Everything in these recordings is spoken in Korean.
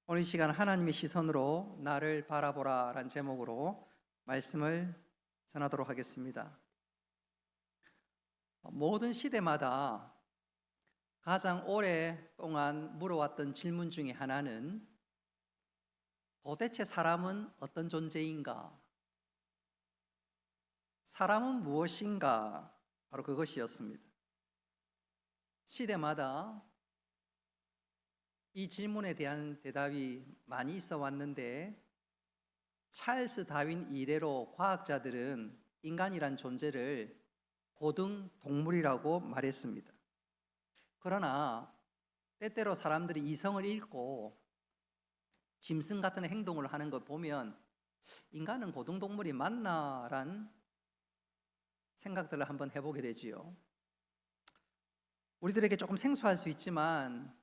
오늘 이 시간 하나님의 시선으로 나를 바라보라 라는 제목으로 말씀을 전하도록 하겠습니다. 모든 시대마다 가장 오랫동안 물어왔던 질문 중에 하나는 도대체 사람은 어떤 존재인가? 사람은 무엇인가? 바로 그것이었습니다. 시대마다 이 질문에 대한 대답이 많이 있어 왔는데 찰스 다윈 이래로 과학자들은 인간이란 존재를 고등 동물이라고 말했습니다. 그러나 때때로 사람들이 이성을 잃고 짐승 같은 행동을 하는 걸 보면 인간은 고등 동물이 맞나란 생각들을 한번 해보게 되지요. 우리들에게 조금 생소할 수 있지만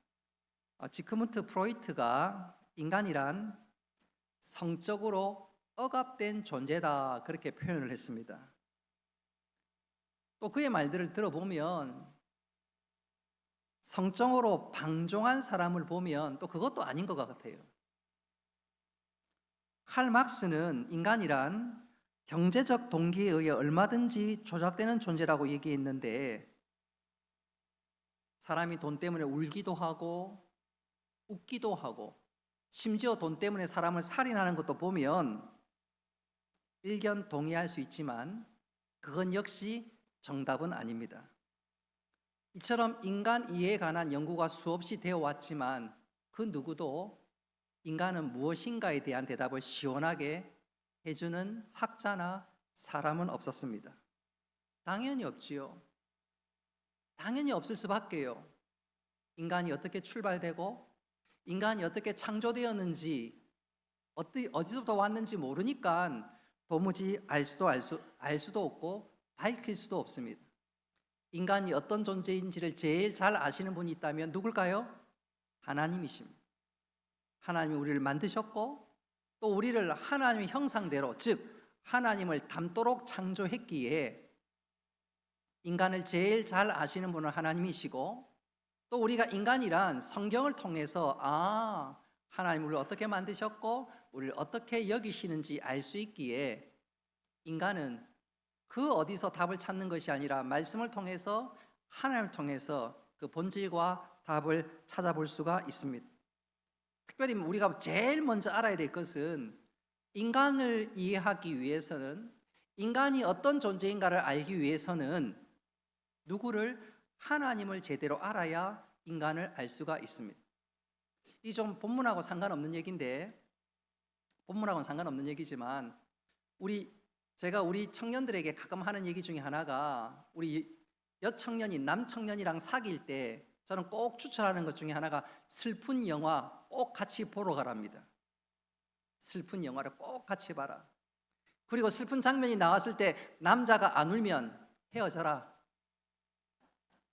지크문트 프로이트가 인간이란 성적으로 억압된 존재다 그렇게 표현을 했습니다. 또 그의 말들을 들어보면 성적으로 방종한 사람을 보면 또 그것도 아닌 것 같아요. 칼 막스는 인간이란 경제적 동기에 의해 얼마든지 조작되는 존재라고 얘기했는데 사람이 돈 때문에 울기도 하고 웃기도 하고 심지어 돈 때문에 사람을 살인하는 것도 보면 일견 동의할 수 있지만 그건 역시 정답은 아닙니다. 이처럼 인간 이해에 관한 연구가 수없이 되어 왔지만 그 누구도 인간은 무엇인가에 대한 대답을 시원하게 해주는 학자나 사람은 없었습니다. 당연히 없지요. 당연히 없을 수밖에요. 인간이 어떻게 출발되고 인간이 어떻게 창조되었는지 어디서부터 왔는지 모르니까 도무지 알 수도 없고 밝힐 수도 없습니다. 인간이 어떤 존재인지를 제일 잘 아시는 분이 있다면 누굴까요? 하나님이십니다. 하나님이 우리를 만드셨고 또 우리를 하나님의 형상대로 즉 하나님을 닮도록 창조했기에 인간을 제일 잘 아시는 분은 하나님이시고 또 우리가 인간이란 성경을 통해서 하나님 우리를 어떻게 만드셨고 우리를 어떻게 여기시는지 알 수 있기에 인간은 그 어디서 답을 찾는 것이 아니라 말씀을 통해서 하나님을 통해서 그 본질과 답을 찾아볼 수가 있습니다. 특별히 우리가 제일 먼저 알아야 될 것은 인간을 이해하기 위해서는 인간이 어떤 존재인가를 알기 위해서는 누구를 하나님을 제대로 알아야 인간을 알 수가 있습니다. 이 좀 본문하고 상관없는 얘기인데 본문하고는 상관없는 얘기지만 제가 우리 청년들에게 가끔 하는 얘기 중에 하나가 우리 여청년이 남청년이랑 사귈 때 저는 꼭 추천하는 것 중에 하나가 슬픈 영화 꼭 같이 보러 가랍니다. 슬픈 영화를 꼭 같이 봐라. 그리고 슬픈 장면이 나왔을 때 남자가 안 울면 헤어져라.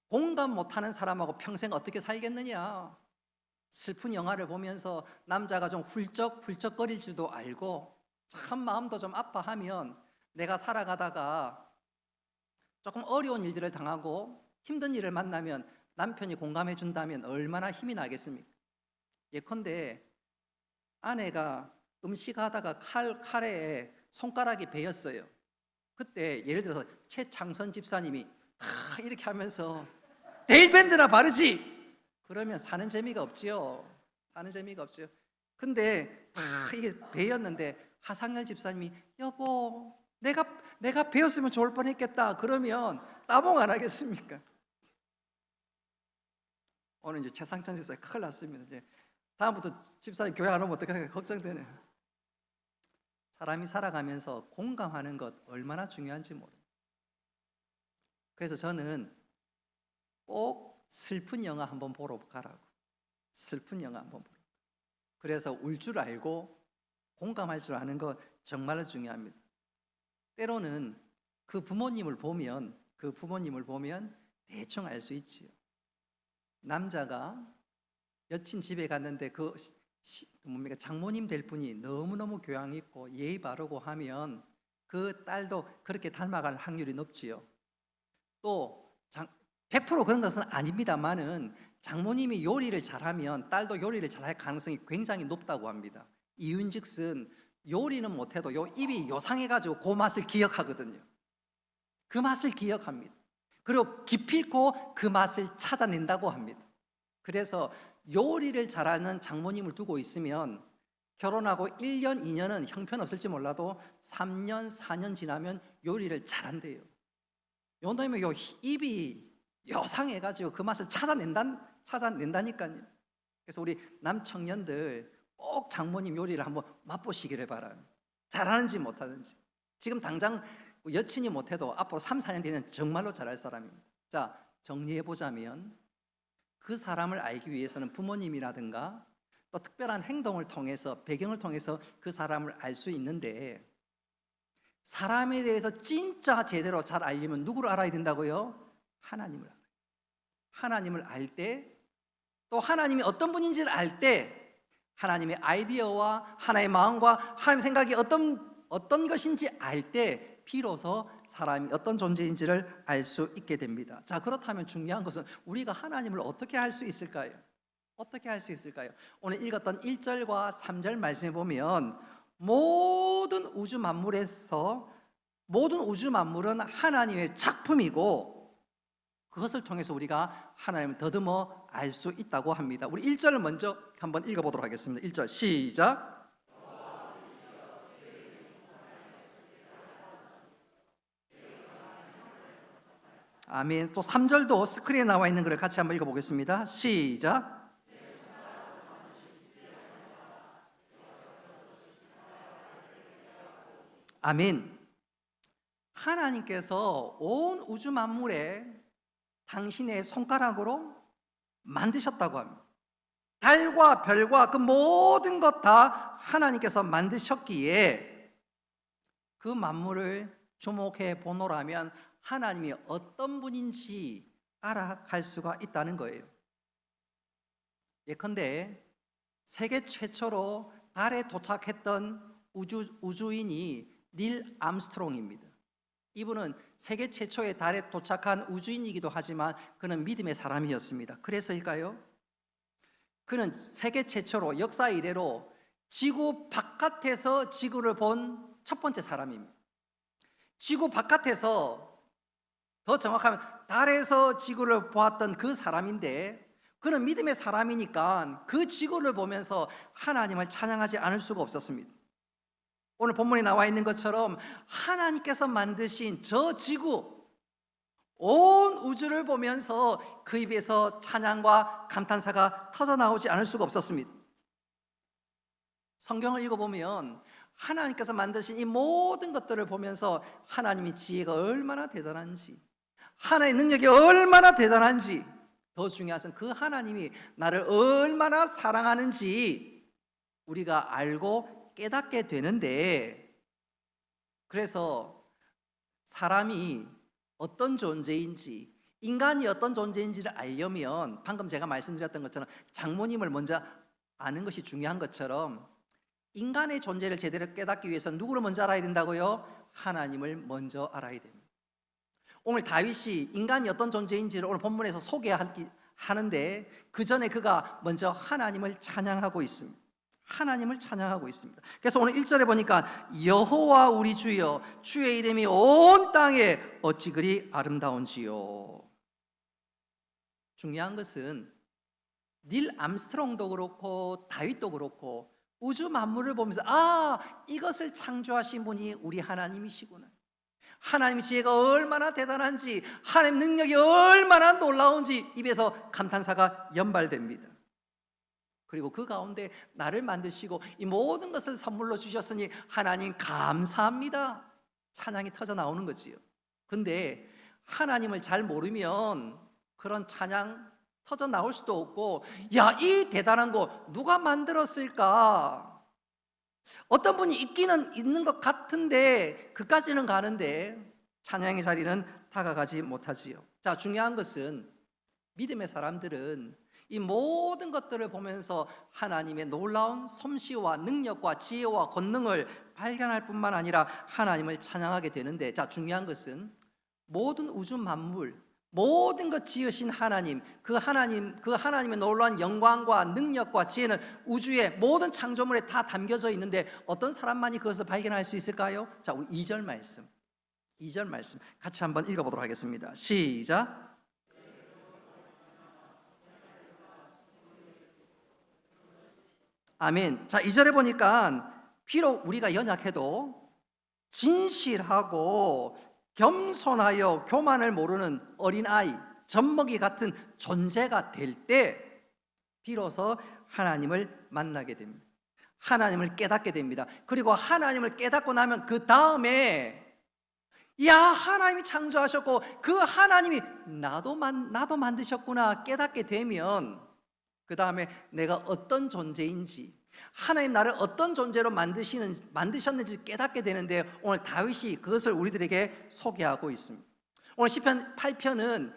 공감 못하는 사람하고 평생 어떻게 살겠느냐. 슬픈 영화를 보면서 남자가 좀 훌쩍훌쩍거릴 줄도 알고 참 마음도 좀 아파하면 내가 살아가다가 조금 어려운 일들을 당하고 힘든 일을 만나면 남편이 공감해 준다면 얼마나 힘이 나겠습니까? 예컨대 아내가 음식하다가 칼에 손가락이 베였어요. 그때 예를 들어서 최창선 집사님이 다 이렇게 하면서 데일밴드나 바르지! 그러면 사는 재미가 없지요. 사는 재미가 없죠. 근데 다 이게 베였는데 하상열 집사님이 여보 내가 베었으면 좋을 뻔했겠다 그러면 따봉 안 하겠습니까? 오늘 이제 최상천 집사님 큰일 났습니다. 이제 다음부터 집사님 교회 안 오면 어떡할까 걱정되네요. 사람이 살아가면서 공감하는 것 얼마나 중요한지 모릅니다. 그래서 저는 꼭 슬픈 영화 한번 보러 가라고. 슬픈 영화 한번 보러. 그래서 울 줄 알고 공감할 줄 아는 것 정말로 중요합니다. 때로는 그 부모님을 보면 대충 알 수 있지요. 남자가 여친 집에 갔는데 장모님 될 분이 너무너무 교양 있고 예의 바르고 하면 그 딸도 그렇게 닮아갈 확률이 높지요. 또 100% 그런 것은 아닙니다만은 장모님이 요리를 잘하면 딸도 요리를 잘할 가능성이 굉장히 높다고 합니다. 이윤즉슨 요리는 못해도 요 입이 요상해가지고 그 맛을 기억하거든요. 그 맛을 기억합니다. 그리고 기필코 그 맛을 찾아낸다고 합니다. 그래서 요리를 잘하는 장모님을 두고 있으면 결혼하고 1년, 2년은 형편없을지 몰라도 3년, 4년 지나면 요리를 잘한대요. 요놈의 요 입이 요상해가지고 그 맛을 찾아낸다니까요. 그래서 우리 남청년들 꼭 장모님 요리를 한번 맛보시기를 바랍니다. 잘하는지 못하는지. 지금 당장 여친이 못해도 앞으로 3, 4년 뒤에는 정말로 잘할 사람입니다. 자, 정리해보자면 그 사람을 알기 위해서는 부모님이라든가 또 특별한 행동을 통해서, 배경을 통해서 그 사람을 알 수 있는데, 사람에 대해서 진짜 제대로 잘 알려면 누구를 알아야 된다고요? 하나님을 알아요. 하나님을 알 때, 또 하나님이 어떤 분인지를 알 때, 하나님의 아이디어와 하나의 마음과 하나님의 생각이 어떤 것인지 알 때 비로소 사람이 어떤 존재인지를 알 수 있게 됩니다. 자, 그렇다면 중요한 것은 우리가 하나님을 어떻게 알 수 있을까요? 어떻게 할 수 있을까요? 오늘 읽었던 1절과 3절 말씀에 보면 모든 우주 만물은 하나님의 작품이고 그것을 통해서 우리가 하나님을 더듬어 알 수 있다고 합니다. 우리 1절을 먼저 한번 읽어보도록 하겠습니다. 1절 시작. 아멘. 또 3절도 스크린에 나와 있는 것을 같이 한번 읽어보겠습니다. 시작. 아멘. 하나님께서 온 우주 만물에 당신의 손가락으로 만드셨다고 합니다. 달과 별과 그 모든 것 다 하나님께서 만드셨기에 그 만물을 주목해 보노라면 하나님이 어떤 분인지 알아갈 수가 있다는 거예요. 예컨대 세계 최초로 달에 도착했던 우주인이 닐 암스트롱입니다. 이분은 세계 최초의 달에 도착한 우주인이기도 하지만 그는 믿음의 사람이었습니다. 그래서일까요? 그는 세계 최초로 역사 이래로 지구 바깥에서 지구를 본 첫 번째 사람입니다. 지구 바깥에서, 더 정확하면 달에서 지구를 보았던 그 사람인데, 그는 믿음의 사람이니까 그 지구를 보면서 하나님을 찬양하지 않을 수가 없었습니다. 오늘 본문에 나와 있는 것처럼 하나님께서 만드신 저 지구, 온 우주를 보면서 그 입에서 찬양과 감탄사가 터져나오지 않을 수가 없었습니다. 성경을 읽어보면 하나님께서 만드신 이 모든 것들을 보면서 하나님의 지혜가 얼마나 대단한지, 하나님의 능력이 얼마나 대단한지, 더 중요한 것은 그 하나님이 나를 얼마나 사랑하는지 우리가 알고 깨닫게 되는데, 그래서 사람이 어떤 존재인지, 인간이 어떤 존재인지를 알려면 방금 제가 말씀드렸던 것처럼 장모님을 먼저 아는 것이 중요한 것처럼 인간의 존재를 제대로 깨닫기 위해서 누구를 먼저 알아야 된다고요? 하나님을 먼저 알아야 됩니다. 오늘 다윗이 인간이 어떤 존재인지를 오늘 본문에서 소개하는데 그 전에 그가 먼저 하나님을 찬양하고 있습니다. 하나님을 찬양하고 있습니다. 그래서 오늘 1절에 보니까 여호와 우리 주여, 주의 이름이 온 땅에 어찌 그리 아름다운지요. 중요한 것은 닐 암스트롱도 그렇고 다윗도 그렇고 우주 만물을 보면서 이것을 창조하신 분이 우리 하나님이시구나, 하나님의 지혜가 얼마나 대단한지, 하나님 능력이 얼마나 놀라운지 입에서 감탄사가 연발됩니다. 그리고 그 가운데 나를 만드시고 이 모든 것을 선물로 주셨으니 하나님 감사합니다, 찬양이 터져 나오는 거지요. 근데 하나님을 잘 모르면 그런 찬양 터져 나올 수도 없고, 이 대단한 거 누가 만들었을까? 어떤 분이 있기는 있는 것 같은데 그까지는 가는데 찬양의 자리는 다가가지 못하지요. 자, 중요한 것은 믿음의 사람들은 이 모든 것들을 보면서 하나님의 놀라운 솜씨와 능력과 지혜와 권능을 발견할 뿐만 아니라 하나님을 찬양하게 되는데, 자, 중요한 것은 모든 우주 만물, 모든 것 지으신 하나님, 그 하나님의 놀라운 영광과 능력과 지혜는 우주의 모든 창조물에 다 담겨져 있는데 어떤 사람만이 그것을 발견할 수 있을까요? 자, 우리 2절 말씀. 2절 말씀 같이 한번 읽어보도록 하겠습니다. 시작. 아멘. 자, 2절에 보니까 비록 우리가 연약해도 진실하고 겸손하여 교만을 모르는 어린아이, 젖먹이 같은 존재가 될 때 비로소 하나님을 만나게 됩니다. 하나님을 깨닫게 됩니다. 그리고 하나님을 깨닫고 나면 그 다음에 야, 하나님이 창조하셨고 그 하나님이 나도 만드셨구나 깨닫게 되면 그 다음에 내가 어떤 존재인지, 하나님 나를 어떤 존재로 만드셨는지 깨닫게 되는데 오늘 다윗이 그것을 우리들에게 소개하고 있습니다. 오늘 시편 8편은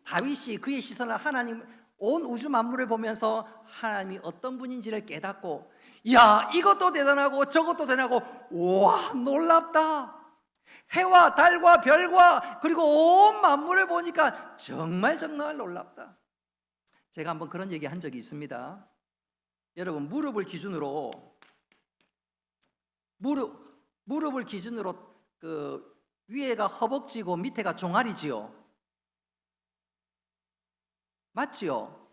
다윗이 그의 시선을 하나님, 온 우주 만물을 보면서 하나님이 어떤 분인지를 깨닫고 야, 이것도 대단하고 저것도 대단하고 와, 놀랍다. 해와 달과 별과 그리고 온 만물을 보니까 정말 놀랍다. 제가 한번 그런 얘기 한 적이 있습니다. 여러분, 무릎을 기준으로 그 위에가 허벅지고 밑에가 종아리지요. 맞지요?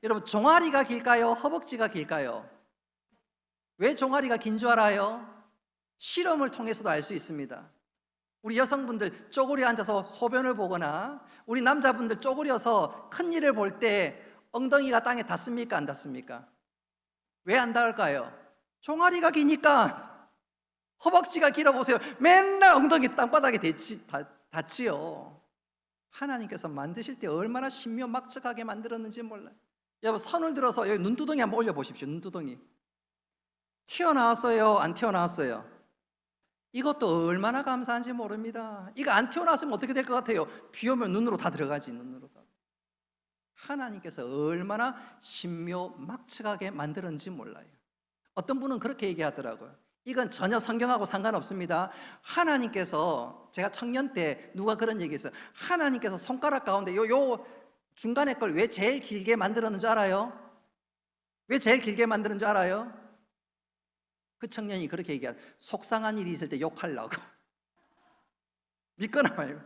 여러분, 종아리가 길까요? 허벅지가 길까요? 왜 종아리가 긴 줄 알아요? 실험을 통해서도 알 수 있습니다. 우리 여성분들 쪼그려 앉아서 소변을 보거나 우리 남자분들 쪼그려서 큰 일을 볼 때 엉덩이가 땅에 닿습니까? 안 닿습니까? 왜 안 닿을까요? 종아리가 기니까. 허벅지가 길어 보세요. 맨날 엉덩이 땅바닥에 닿지요. 하나님께서 만드실 때 얼마나 신묘막측하게 만들었는지 몰라요. 여러분, 손을 들어서 여기 눈두덩이 한번 올려보십시오. 눈두덩이 튀어나왔어요? 안 튀어나왔어요? 이것도 얼마나 감사한지 모릅니다. 이거 안 튀어나왔으면 어떻게 될 것 같아요? 비 오면 눈으로 다 들어가지. 눈으로 다. 하나님께서 얼마나 신묘막측하게 만들었는지 몰라요. 어떤 분은 그렇게 얘기하더라고요. 이건 전혀 성경하고 상관없습니다. 하나님께서, 제가 청년 때 누가 그런 얘기했어요. 하나님께서 손가락 가운데 요 중간에 걸 왜 제일 길게 만들었는 줄 알아요? 왜 제일 길게 만드는 줄 알아요? 그 청년이 그렇게 얘기하죠. 속상한 일이 있을 때 욕하려고. 믿거나 말고.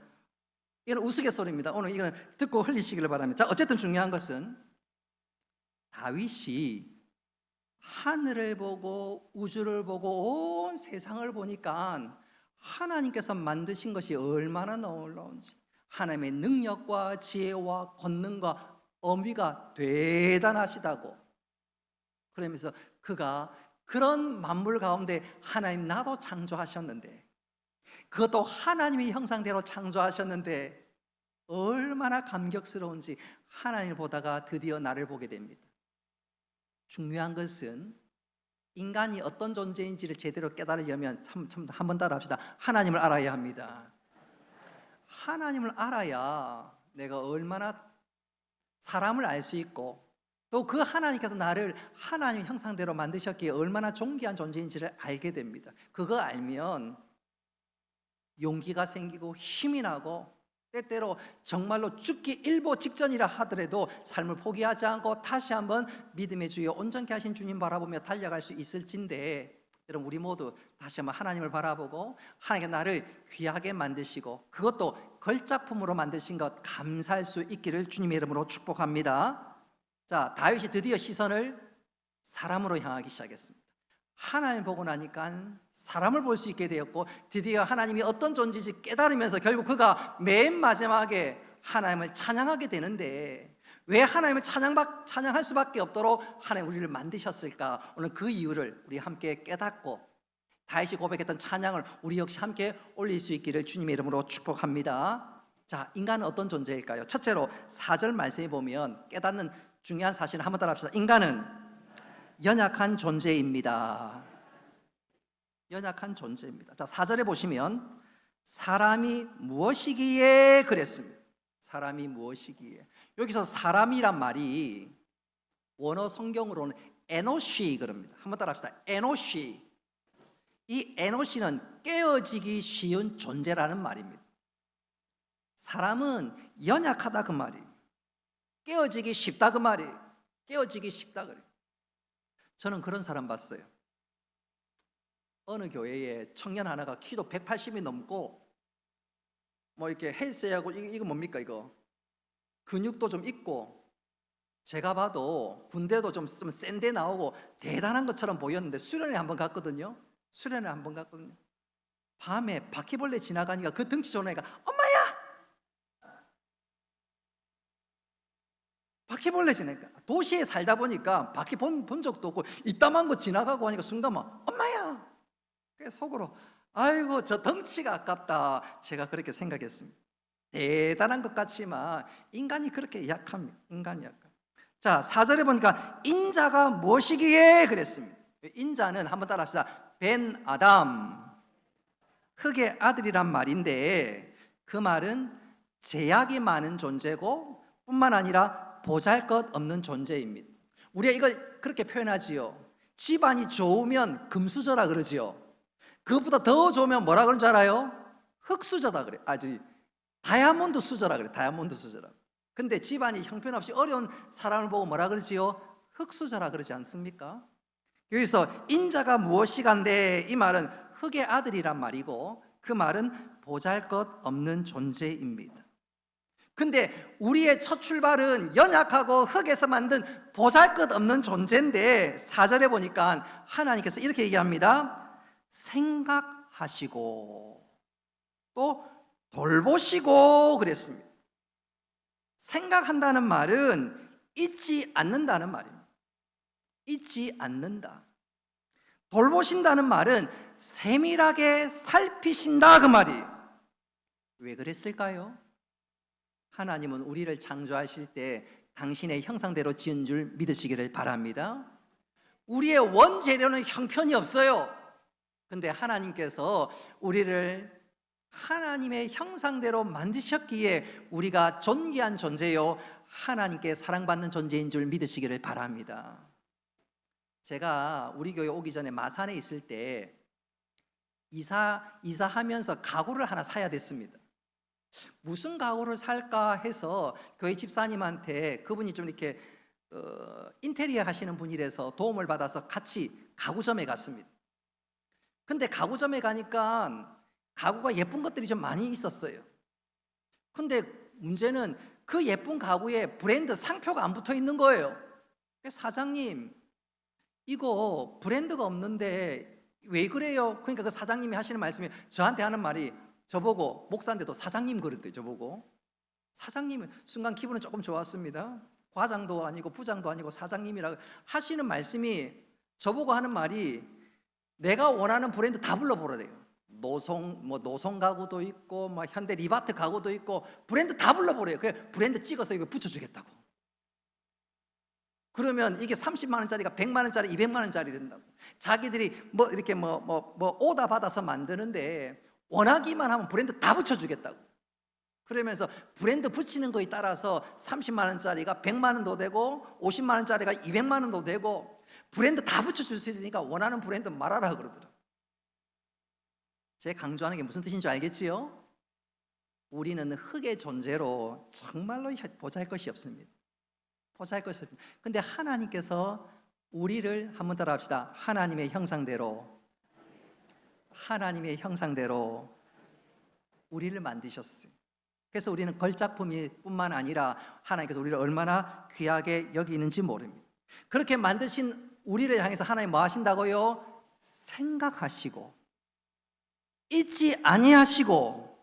이건 우스갯소리입니다. 오늘 이건 듣고 흘리시기를 바랍니다. 자, 어쨌든 중요한 것은 다윗이 하늘을 보고 우주를 보고 온 세상을 보니까 하나님께서 만드신 것이 얼마나 놀라운지, 하나님의 능력과 지혜와 권능과 어미가 대단하시다고. 그러면서 그가 그런 만물 가운데 하나님, 나도 창조하셨는데, 그것도 하나님의 형상대로 창조하셨는데 얼마나 감격스러운지 하나님을 보다가 드디어 나를 보게 됩니다. 중요한 것은 인간이 어떤 존재인지를 제대로 깨달으려면 한번 따라합시다. 하나님을 알아야 합니다. 하나님을 알아야 내가 얼마나 사람을 알 수 있고, 또 그 하나님께서 나를 하나님 형상대로 만드셨기에 얼마나 존귀한 존재인지를 알게 됩니다. 그거 알면 용기가 생기고 힘이 나고, 때때로 정말로 죽기 일보 직전이라 하더라도 삶을 포기하지 않고 다시 한번 믿음의 주여 온전케 하신 주님 바라보며 달려갈 수 있을진데, 여러분, 우리 모두 다시 한번 하나님을 바라보고 하나님께 나를 귀하게 만드시고 그것도 걸작품으로 만드신 것 감사할 수 있기를 주님의 이름으로 축복합니다. 자, 다윗이 드디어 시선을 사람으로 향하기 시작했습니다. 하나님을 보고 나니까 사람을 볼 수 있게 되었고, 드디어 하나님이 어떤 존재인지 깨달으면서 결국 그가 맨 마지막에 하나님을 찬양하게 되는데, 왜 하나님을 찬양할 수밖에 없도록 하나님 우리를 만드셨을까? 오늘 그 이유를 우리 함께 깨닫고 다윗이 고백했던 찬양을 우리 역시 함께 올릴 수 있기를 주님의 이름으로 축복합니다. 자, 인간은 어떤 존재일까요? 첫째로 4절 말씀에 보면 깨닫는 중요한 사실을 한번 따라 합시다. 인간은 연약한 존재입니다. 연약한 존재입니다. 자, 4절에 보시면 사람이 무엇이기에 그랬습니다. 사람이 무엇이기에. 여기서 사람이란 말이 원어 성경으로는 에노시 그럽니다. 한번 따라 합시다. 에노시. 이 에노시는 깨어지기 쉬운 존재라는 말입니다. 사람은 연약하다 그 말이. 깨어지기 쉽다 그 말이. 깨어지기 쉽다 그래. 저는 그런 사람 봤어요. 어느 교회에 청년 하나가 키도 180이 넘고 뭐 이렇게 헬스하고 이거 뭡니까 이거 근육도 좀 있고 제가 봐도 군대도 좀 센데 나오고 대단한 것처럼 보였는데 수련회 한번 갔거든요. 수련회 한번 갔거든요. 밤에 바퀴벌레 지나가니까 그 덩치 좋은 애가 엄마야! 바퀴벌레 지나니까 도시에 살다 보니까 바퀴 본 적도 없고 이따만 거 지나가고 하니까 순간 막 엄마야! 속으로 아이고 저 덩치가 아깝다 제가 그렇게 생각했습니다. 대단한 것 같지만 인간이 그렇게 약합니다. 인간이 약합니다. 자 4절에 보니까 인자가 무엇이기에 그랬습니다. 인자는 한번 따라 합시다. 벤 아담 흙의 아들이란 말인데 그 말은 제약이 많은 존재고 뿐만 아니라 보잘것없는 존재입니다. 우리가 이걸 그렇게 표현하지요. 집안이 좋으면 금수저라 그러지요. 그것보다 더 좋으면 뭐라 그런 줄 알아요? 흙수저다 그래. 다이아몬드 수저라 그래. 다이아몬드 수저라. 근데 집안이 형편없이 어려운 사람을 보고 뭐라 그러지요? 흙수저라 그러지 않습니까? 여기서 인자가 무엇이간데 이 말은 흙의 아들이란 말이고 그 말은 보잘것없는 존재입니다. 근데 우리의 첫 출발은 연약하고 흙에서 만든 보잘것없는 존재인데 4절에 보니까 하나님께서 이렇게 얘기합니다. 생각하시고 또 돌보시고 그랬습니다. 생각한다는 말은 잊지 않는다는 말입니다. 잊지 않는다. 돌보신다는 말은 세밀하게 살피신다 그 말이. 왜 그랬을까요? 하나님은 우리를 창조하실 때 당신의 형상대로 지은 줄 믿으시기를 바랍니다. 우리의 원재료는 형편이 없어요. 근데 하나님께서 우리를 하나님의 형상대로 만드셨기에 우리가 존귀한 존재요 하나님께 사랑받는 존재인 줄 믿으시기를 바랍니다. 제가 우리 교회 오기 전에 마산에 있을 때 이사하면서 가구를 하나 사야 됐습니다. 무슨 가구를 살까 해서 교회 집사님한테 그분이 좀 이렇게 인테리어 하시는 분이라서 도움을 받아서 같이 가구점에 갔습니다. 근데 가구점에 가니까 가구가 예쁜 것들이 좀 많이 있었어요. 근데 문제는 그 예쁜 가구에 브랜드 상표가 안 붙어 있는 거예요. 사장님, 이거 브랜드가 없는데 왜 그래요? 그러니까 그 사장님이 하시는 말씀이 저한테 하는 말이 저보고 목사인데도 사장님 그랬대요. 저보고 사장님은 순간 기분은 조금 좋았습니다. 과장도 아니고 부장도 아니고 사장님이라고 하시는 말씀이 저보고 하는 말이 내가 원하는 브랜드 다 불러보라래요. 노송 가구도 있고 현대 리바트 가구도 있고 브랜드 다 불러보래요. 그 브랜드 찍어서 이거 붙여주겠다고. 그러면 이게 30만 원짜리가 100만 원짜리, 200만 원짜리 된다고. 자기들이 이렇게 오다 받아서 만드는데 원하기만 하면 브랜드 다 붙여주겠다고. 그러면서 브랜드 붙이는 거에 따라서 30만 원짜리가 100만 원도 되고 50만 원짜리가 200만 원도 되고 브랜드 다 붙여줄 수 있으니까 원하는 브랜드 말하라 그러더라고요. 제가 강조하는 게 무슨 뜻인 줄 알겠지요? 우리는 흙의 존재로 정말로 보잘것이 없습니다. 보잘것이 없습니다. 근데 하나님께서 우리를 한번 따라 합시다. 하나님의 형상대로 우리를 만드셨어요. 그래서 우리는 걸작품일 뿐만 아니라 하나님께서 우리를 얼마나 귀하게 여기는지 모릅니다. 그렇게 만드신 우리를 향해서 하나님 뭐 하신다고요? 생각하시고 잊지 아니하시고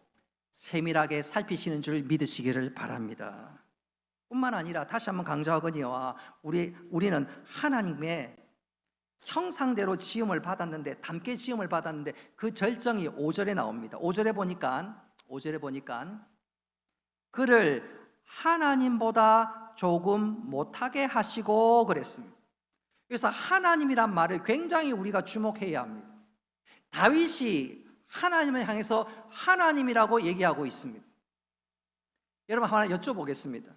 세밀하게 살피시는 줄 믿으시기를 바랍니다. 뿐만 아니라 다시 한번 강조하거니와 우리는 하나님의 형상대로 지음을 받았는데 닮게 지음을 받았는데 그 절정이 5절에 나옵니다. 5절에 보니까 그를 하나님보다 조금 못하게 하시고 그랬습니다. 그래서 하나님이란 말을 굉장히 우리가 주목해야 합니다. 다윗이 하나님을 향해서 하나님이라고 얘기하고 있습니다. 여러분 하나 여쭤보겠습니다.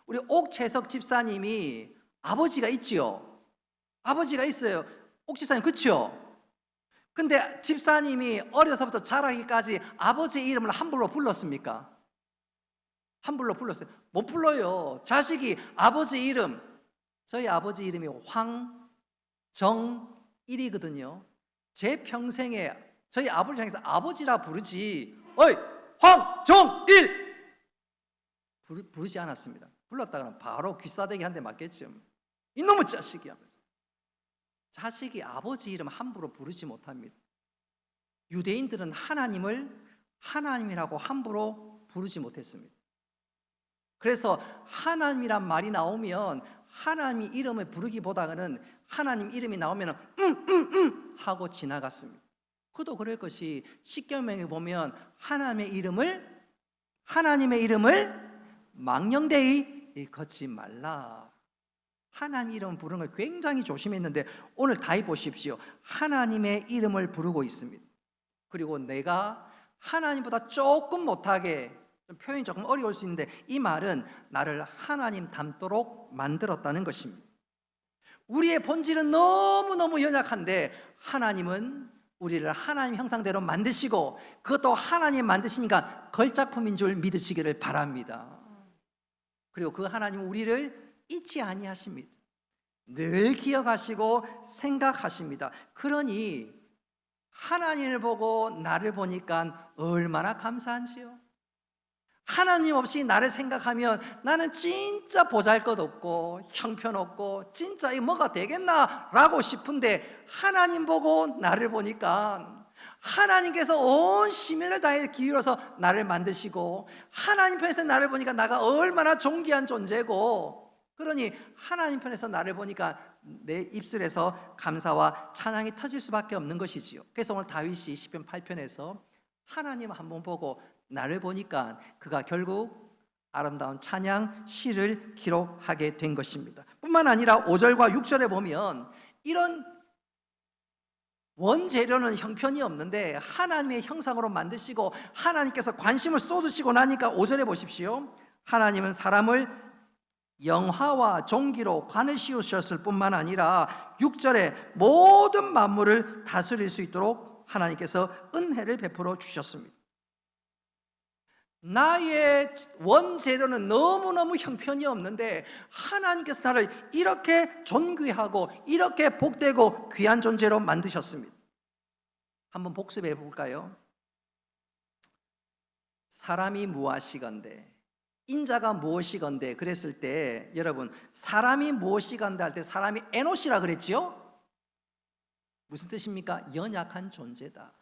우리 옥채석 집사님이 아버지가 있지요? 아버지가 있어요. 옥 집사님 그렇죠? 근데 집사님이 어려서부터 자라기까지 아버지의 이름을 함부로 불렀습니까? 함부로 불렀어요? 못 불러요. 자식이 아버지 이름, 저희 아버지 이름이 황정일이거든요. 제 평생에 저희 아버지를 향해서 아버지라 부르지 어이 황정일 부르지 않았습니다. 불렀다가는 바로 귀싸대기 한 대 맞겠죠. 이놈의 자식이 하면서. 자식이 아버지 이름 함부로 부르지 못합니다. 유대인들은 하나님을 하나님이라고 함부로 부르지 못했습니다. 그래서 하나님이란 말이 나오면 하나님 이름을 부르기보다는 하나님 이름이 나오면 하고 지나갔습니다. 그도 그럴 것이 십계명에 보면 하나님의 이름을 망령되이 일컫지 말라. 하나님 이름 부르는 걸 굉장히 조심했는데 오늘 다 해보십시오. 하나님의 이름을 부르고 있습니다. 그리고 내가 하나님보다 조금 못하게, 표현이 조금 어려울 수 있는데 이 말은 나를 하나님 닮도록 만들었다는 것입니다. 우리의 본질은 너무너무 연약한데 하나님은 우리를 하나님 형상대로 만드시고 그것도 하나님 만드시니까 걸작품인 줄 믿으시기를 바랍니다. 그리고 그 하나님은 우리를 잊지 아니하십니다. 늘 기억하시고 생각하십니다. 그러니 하나님을 보고 나를 보니까 얼마나 감사한지요. 하나님 없이 나를 생각하면 나는 진짜 보잘것없고 형편없고 진짜 이 뭐가 되겠나 라고 싶은데 하나님 보고 나를 보니까 하나님께서 온 심혈을 다해 기울여서 나를 만드시고 하나님 편에서 나를 보니까 나가 얼마나 존귀한 존재고, 그러니 하나님 편에서 나를 보니까 내 입술에서 감사와 찬양이 터질 수밖에 없는 것이지요. 그래서 오늘 다윗이 시편 8편에서 하나님 한번 보고 나를 보니까 그가 결국 아름다운 찬양 시를 기록하게 된 것입니다. 뿐만 아니라 5절과 6절에 보면 이런 원재료는 형편이 없는데 하나님의 형상으로 만드시고 하나님께서 관심을 쏟으시고 나니까 5절에 보십시오. 하나님은 사람을 영화와 종기로 관을 씌우셨을 뿐만 아니라 6절에 모든 만물을 다스릴 수 있도록 하나님께서 은혜를 베풀어 주셨습니다. 나의 원재료는 너무너무 형편이 없는데 하나님께서 나를 이렇게 존귀하고 이렇게 복되고 귀한 존재로 만드셨습니다. 한번 복습해 볼까요? 사람이 무엇이건대 인자가 무엇이건대 그랬을 때 여러분 사람이 무엇이건대 할 때 사람이 에노시라 그랬지요? 무슨 뜻입니까? 연약한 존재다.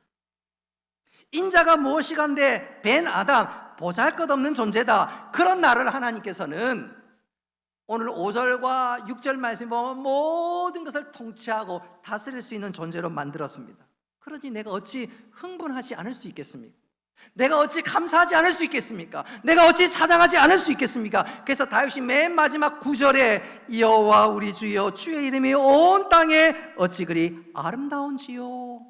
인자가 무엇이간데 벤 아담 보잘것없는 존재다. 그런 나를 하나님께서는 오늘 5절과 6절 말씀 보면 모든 것을 통치하고 다스릴 수 있는 존재로 만들었습니다. 그러니 내가 어찌 흥분하지 않을 수 있겠습니까? 내가 어찌 감사하지 않을 수 있겠습니까? 내가 어찌 찬양하지 않을 수 있겠습니까? 그래서 다윗이 맨 마지막 9절에 여호와 우리 주여 주의 이름이 온 땅에 어찌 그리 아름다운지요.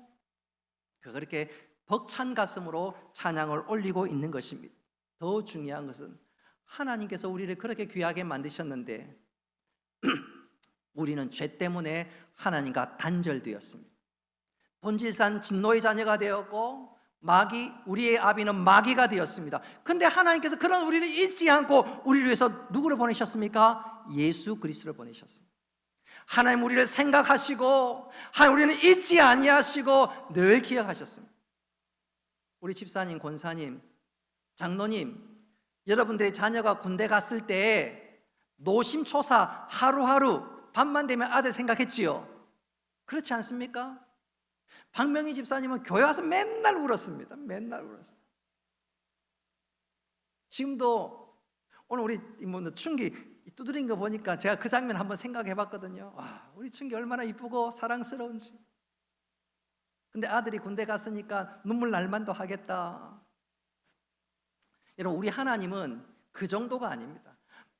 그렇게 벅찬 가슴으로 찬양을 올리고 있는 것입니다. 더 중요한 것은 하나님께서 우리를 그렇게 귀하게 만드셨는데 우리는 죄 때문에 하나님과 단절되었습니다. 본질상 진노의 자녀가 되었고 우리의 아비는 마귀가 되었습니다. 근데 하나님께서 그런 우리를 잊지 않고 우리를 위해서 누구를 보내셨습니까? 예수 그리스도를 보내셨습니다. 하나님 우리를 생각하시고 하나님 우리는 잊지 아니하시고 늘 기억하셨습니다. 우리 집사님, 권사님, 장로님, 여러분들의 자녀가 군대 갔을 때 노심초사 하루하루 밤만 되면 아들 생각했지요? 그렇지 않습니까? 박명희 집사님은 교회 와서 맨날 울었습니다. 맨날 울었어요. 지금도 오늘 우리 춘기 두드린 거 보니까 제가 그 장면 한번 생각해 봤거든요. 와, 우리 춘기 얼마나 이쁘고 사랑스러운지. 근데 아들이 군대 갔으니까 눈물 날 만도 하겠다. 여러분 우리 하나님은 그 정도가 아닙니다.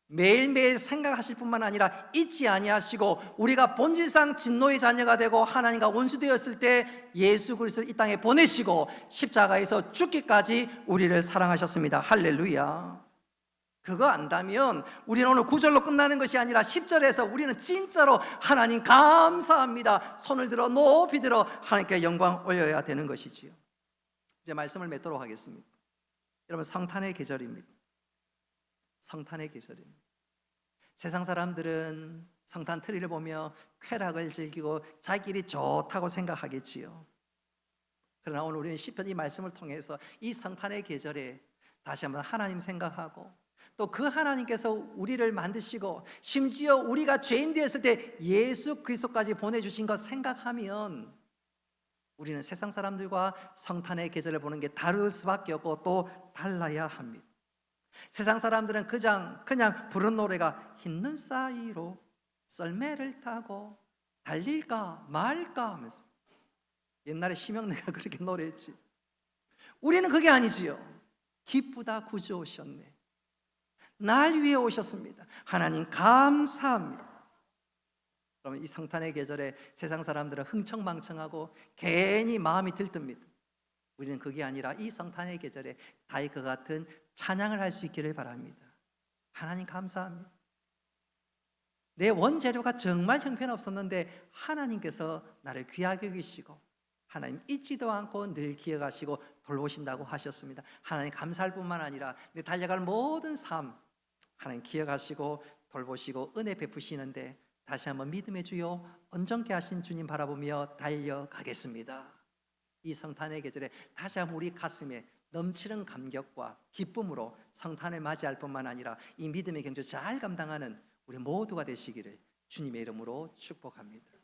매일매일 생각하실 뿐만 아니라 잊지 아니하시고 우리가 본질상 진노의 자녀가 되고 하나님과 원수되었을 때 예수 그리스도를 이 땅에 보내시고 십자가에서 죽기까지 우리를 사랑하셨습니다. 할렐루야. 그거 안다면 우리는 오늘 9절로 끝나는 것이 아니라 10절에서 우리는 진짜로 하나님 감사합니다, 손을 들어 높이 들어 하나님께 영광 올려야 되는 것이지요. 이제 말씀을 맺도록 하겠습니다. 여러분, 성탄의 계절입니다. 성탄의 계절입니다. 세상 사람들은 성탄 트리를 보며 쾌락을 즐기고 자기들이 좋다고 생각하겠지요. 그러나 오늘 우리는 시편 이 말씀을 통해서 이 성탄의 계절에 다시 한번 하나님 생각하고, 또 그 하나님께서 우리를 만드시고 심지어 우리가 죄인 되었을 때 예수 그리스도까지 보내주신 것 생각하면 우리는 세상 사람들과 성탄의 계절을 보는 게 다를 수밖에 없고 또 달라야 합니다. 세상 사람들은 그냥 부른 노래가 흰눈 사이로 썰매를 타고 달릴까 말까 하면서, 옛날에 심형래가 그렇게 노래했지. 우리는 그게 아니지요. 기쁘다 구주 오셨네, 날 위해 오셨습니다, 하나님 감사합니다. 그러면 이 성탄의 계절에 세상 사람들은 흥청망청하고 괜히 마음이 들뜹니다. 우리는 그게 아니라 이 성탄의 계절에 다윗과 같은 찬양을 할 수 있기를 바랍니다. 하나님 감사합니다. 내 원재료가 정말 형편없었는데 하나님께서 나를 귀하게 여기시고 하나님 잊지도 않고 늘 기억하시고 돌보신다고 하셨습니다. 하나님 감사할 뿐만 아니라 내 달려갈 모든 삶 하나님 기억하시고 돌보시고 은혜 베푸시는데 다시 한번 믿음의 주요 온전케 하신 주님 바라보며 달려가겠습니다. 이 성탄의 계절에 다시 한번 우리 가슴에 넘치는 감격과 기쁨으로 성탄을 맞이할 뿐만 아니라 이 믿음의 경주 잘 감당하는 우리 모두가 되시기를 주님의 이름으로 축복합니다.